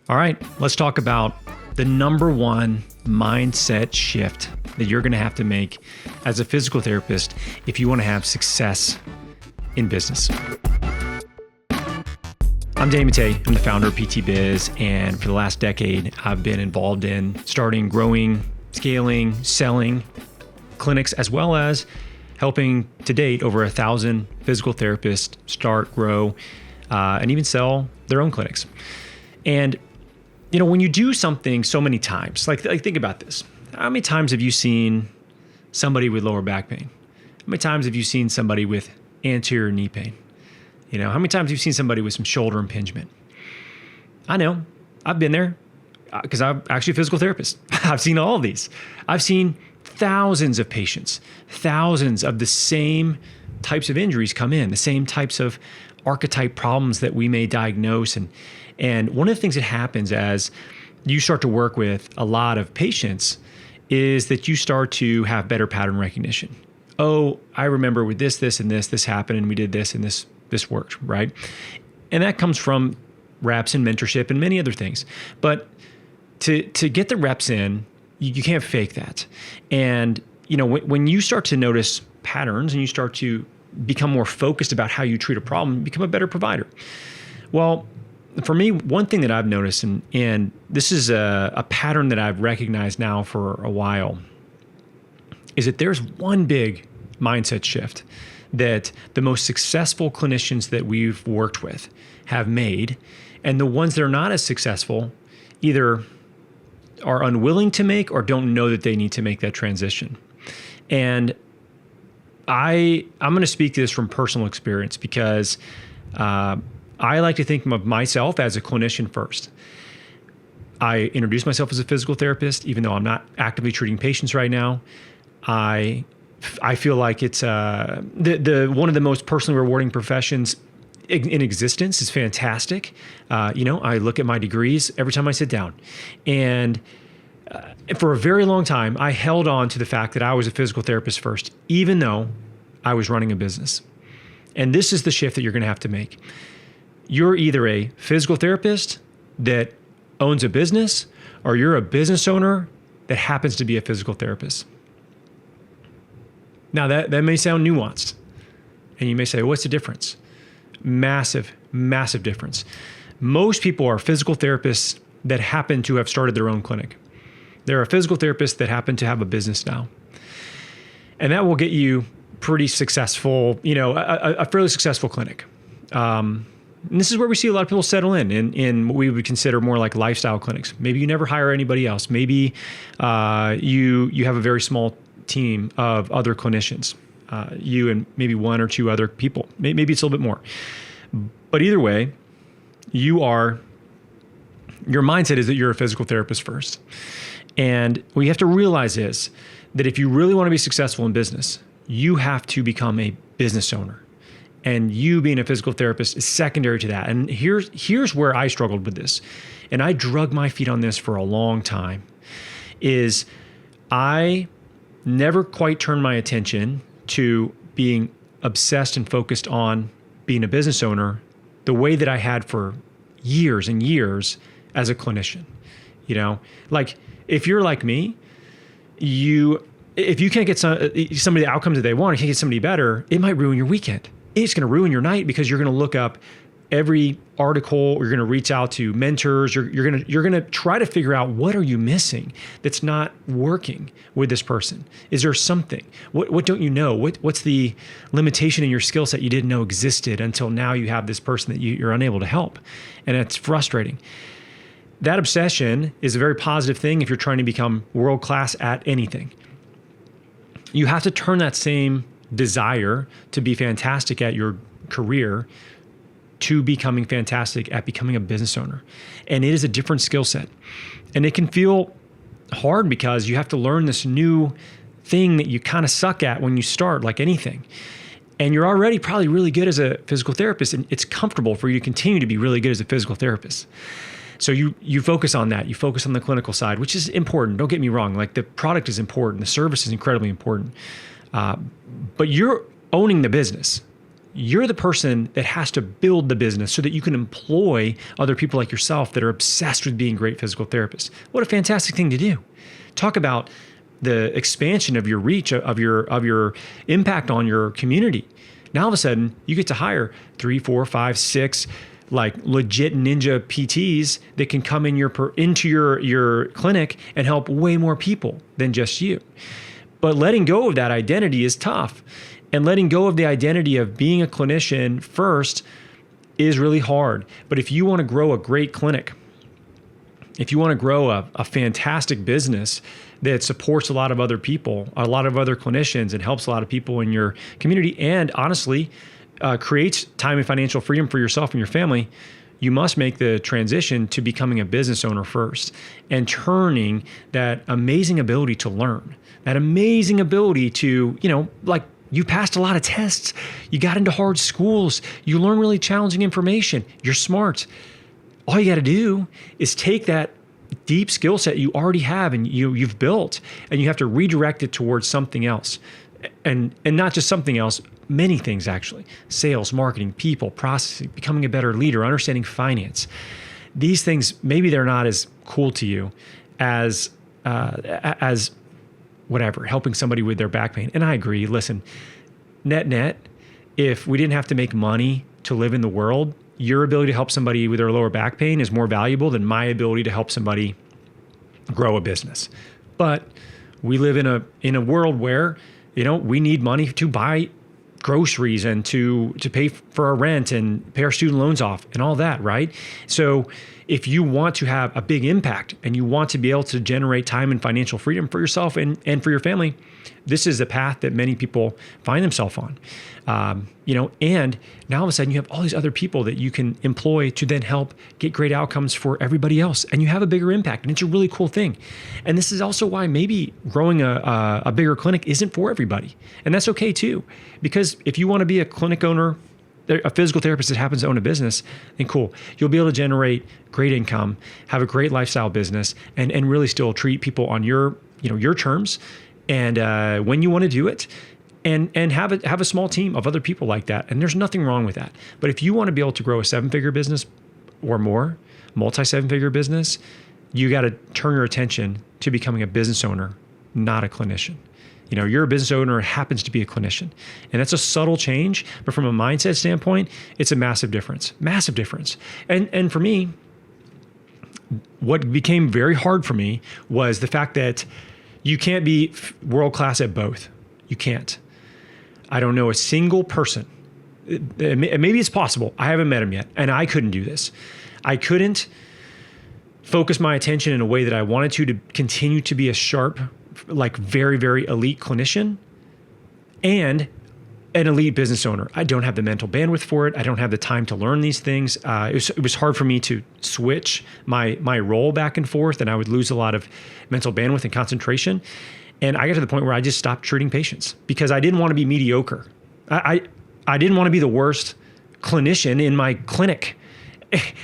All right, let's talk about the number one mindset shift that you're going to have to make as a physical therapist if you want to have success in business. I'm Danny Matta. I'm the founder of PT Biz, and for the last decade, I've been involved in starting, growing, scaling, selling clinics, as well as helping to date over 1,000 physical therapists start, grow, and even sell their own clinics. And you know, when you do something so many times, like think about this. How many times have you seen somebody with lower back pain? How many times have you seen somebody with anterior knee pain? You know, how many times have you seen somebody with some shoulder impingement? I know, I've been there because I'm actually a physical therapist. I've seen all of these. I've seen thousands of patients, thousands of the same types of injuries come in, the same types of archetype problems that we may diagnose. And one of the things that happens as you start to work with a lot of patients is that you start to have better pattern recognition. Oh, I remember with this, and this happened, and we did this, and this worked, right? And that comes from reps and mentorship and many other things. But to get the reps in, you can't fake that. And you know, when you start to notice patterns and you start to become more focused about how you treat a problem, you become a better provider. Well, for me, one thing that I've noticed, and this is a pattern that I've recognized now for a while, is that there's one big mindset shift that the most successful clinicians that we've worked with have made, and the ones that are not as successful either are unwilling to make or don't know that they need to make that transition. And I'm going to speak to this from personal experience because I like to think of myself as a clinician first. I introduce myself as a physical therapist, even though I'm not actively treating patients right now. I feel like it's the one of the most personally rewarding professions in existence. Is fantastic. You know, I look at my degrees every time I sit down, and for a very long time, I held on to the fact that I was a physical therapist first, even though I was running a business. And this is the shift that you're going to have to make. You're either a physical therapist that owns a business, or you're a business owner that happens to be a physical therapist. Now that may sound nuanced, and you may say, what's the difference? Massive, massive difference. Most people are physical therapists that happen to have started their own clinic. They're a physical therapist that happen to have a business now. And that will get you pretty successful, you know, a fairly successful clinic. And this is where we see a lot of people settle in what we would consider more like lifestyle clinics. Maybe you never hire anybody else. Maybe you have a very small team of other clinicians, you and maybe one or two other people. Maybe it's a little bit more. But either way, your mindset is that you're a physical therapist first. And what you have to realize is that if you really want to be successful in business, you have to become a business owner. And you being a physical therapist is secondary to that. And here's where I struggled with this. And I drug my feet on this for a long time, is I never quite turned my attention to being obsessed and focused on being a business owner the way that I had for years and years as a clinician. You know, like if you're like me, if you can't get somebody the outcomes that they want, or you can't get somebody better, it might ruin your weekend. It's going to ruin your night because you're going to look up every article, you're going to reach out to mentors, you're going to try to figure out what are you missing that's not working with this person. Is there something? What don't you know? What's the limitation in your skill set you didn't know existed until now you have this person that you're unable to help? And it's frustrating. That obsession is a very positive thing if you're trying to become world-class at anything. You have to turn that same desire to be fantastic at your career to becoming fantastic at becoming a business owner. And it is a different skill set. And it can feel hard because you have to learn this new thing that you kind of suck at when you start, like anything. And you're already probably really good as a physical therapist, and it's comfortable for you to continue to be really good as a physical therapist. So you focus on that. You focus on the clinical side, which is important. Don't get me wrong. Like the product is important. The service is incredibly important. But you're owning the business. you're the person that has to build the business so that you can employ other people like yourself that are obsessed with being great physical therapists. What a fantastic thing to do. Talk about the expansion of your reach, of your impact on your community. Now all of a sudden you get to hire 3, 4, 5, 6 like legit ninja PTs that can come into your clinic and help way more people than just you. But letting go of that identity is tough. And letting go of the identity of being a clinician first is really hard. But if you want to grow a great clinic, if you want to grow a fantastic business that supports a lot of other people, a lot of other clinicians, and helps a lot of people in your community, and honestly, creates time and financial freedom for yourself and your family, you must make the transition to becoming a business owner first and turning that amazing ability to learn, that amazing ability to, like, you passed a lot of tests, you got into hard schools, you learn really challenging information, you're smart. All you got to do is take that deep skill set you already have and you've built, and you have to redirect it towards something else. And not just something else, many things actually. Sales, marketing, people, processing, becoming a better leader, understanding finance. These things, maybe they're not as cool to you as whatever, helping somebody with their back pain. And I agree. Listen, net, if we didn't have to make money to live in the world, your ability to help somebody with their lower back pain is more valuable than my ability to help somebody grow a business. But we live in a world where, we need money to buy groceries and to pay for our rent and pay our student loans off and all that, right? So if you want to have a big impact and you want to be able to generate time and financial freedom for yourself and for your family, this is the path that many people find themselves on. And now all of a sudden you have all these other people that you can employ to then help get great outcomes for everybody else. And you have a bigger impact, and it's a really cool thing. And this is also why maybe growing a bigger clinic isn't for everybody. And that's okay too, because if you want to be a clinic owner, a physical therapist that happens to own a business, then cool. You'll be able to generate great income, have a great lifestyle business, and really still treat people on your terms and when you want to do it, and have a small team of other people like that. And there's nothing wrong with that. But if you want to be able to grow a 7-figure business or more, multi-7-figure business, you got to turn your attention to becoming a business owner, not a clinician. You're a business owner, happens to be a clinician. And that's a subtle change, but from a mindset standpoint, it's a massive difference. And for me, what became very hard for me was the fact that you can't be world-class at both. You can't. I don't know a single person. Maybe it's possible. I haven't met him yet, and I couldn't do this. I couldn't focus my attention in a way that I wanted to continue to be a sharp, like very, very elite clinician and an elite business owner. I don't have the mental bandwidth for it. I don't have the time to learn these things. It was hard for me to switch my role back and forth, and I would lose a lot of mental bandwidth and concentration. And I got to the point where I just stopped treating patients because I didn't want to be mediocre. I didn't want to be the worst clinician in my clinic.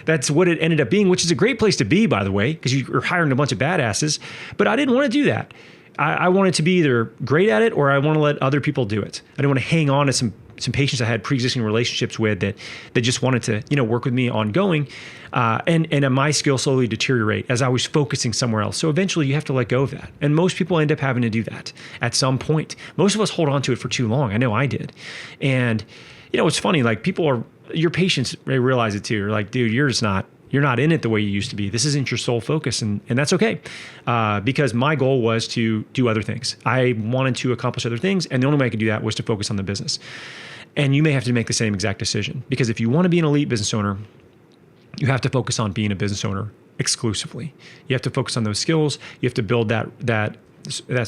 That's what it ended up being, which is a great place to be, by the way, because you're hiring a bunch of badasses. But I didn't want to do that. I wanted to be either great at it or I want to let other people do it. I didn't want to hang on to some patients I had pre-existing relationships with that just wanted to work with me ongoing, and my skills slowly deteriorate as I was focusing somewhere else. So eventually you have to let go of that, and most people end up having to do that at some point. Most of us hold on to it for too long. I know I did, and it's funny. Like your patients, they realize it too. You're like, dude, you're not in it the way you used to be. This isn't your sole focus, and that's okay, because my goal was to do other things. I wanted to accomplish other things, and the only way I could do that was to focus on the business. And you may have to make the same exact decision, because if you want to be an elite business owner, you have to focus on being a business owner exclusively. You have to focus on those skills. You have to build that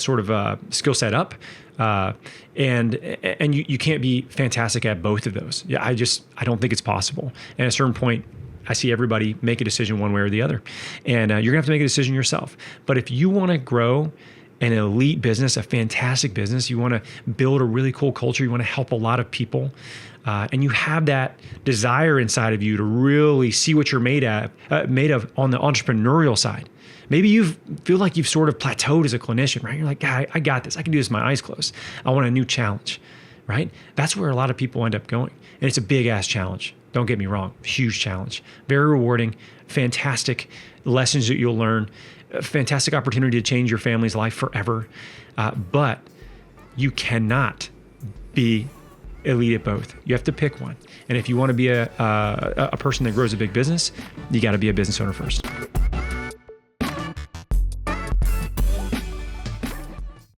sort of skill set up, and you can't be fantastic at both of those. Yeah, I don't think it's possible. And at a certain point, I see everybody make a decision one way or the other, and you're gonna have to make a decision yourself. But if you want to grow an elite business, a fantastic business, you want to build a really cool culture, you want to help a lot of people, and you have that desire inside of you to really see what you're made of on the entrepreneurial side. Maybe you feel like you've sort of plateaued as a clinician, right? You're like, God, I got this. I can do this with my eyes closed. I want a new challenge, right? That's where a lot of people end up going. And it's a big ass challenge. Don't get me wrong, huge challenge, very rewarding, fantastic lessons that you'll learn, a fantastic opportunity to change your family's life forever. But you cannot be elite at both. You have to pick one. And if you want to be a person that grows a big business, you got to be a business owner first.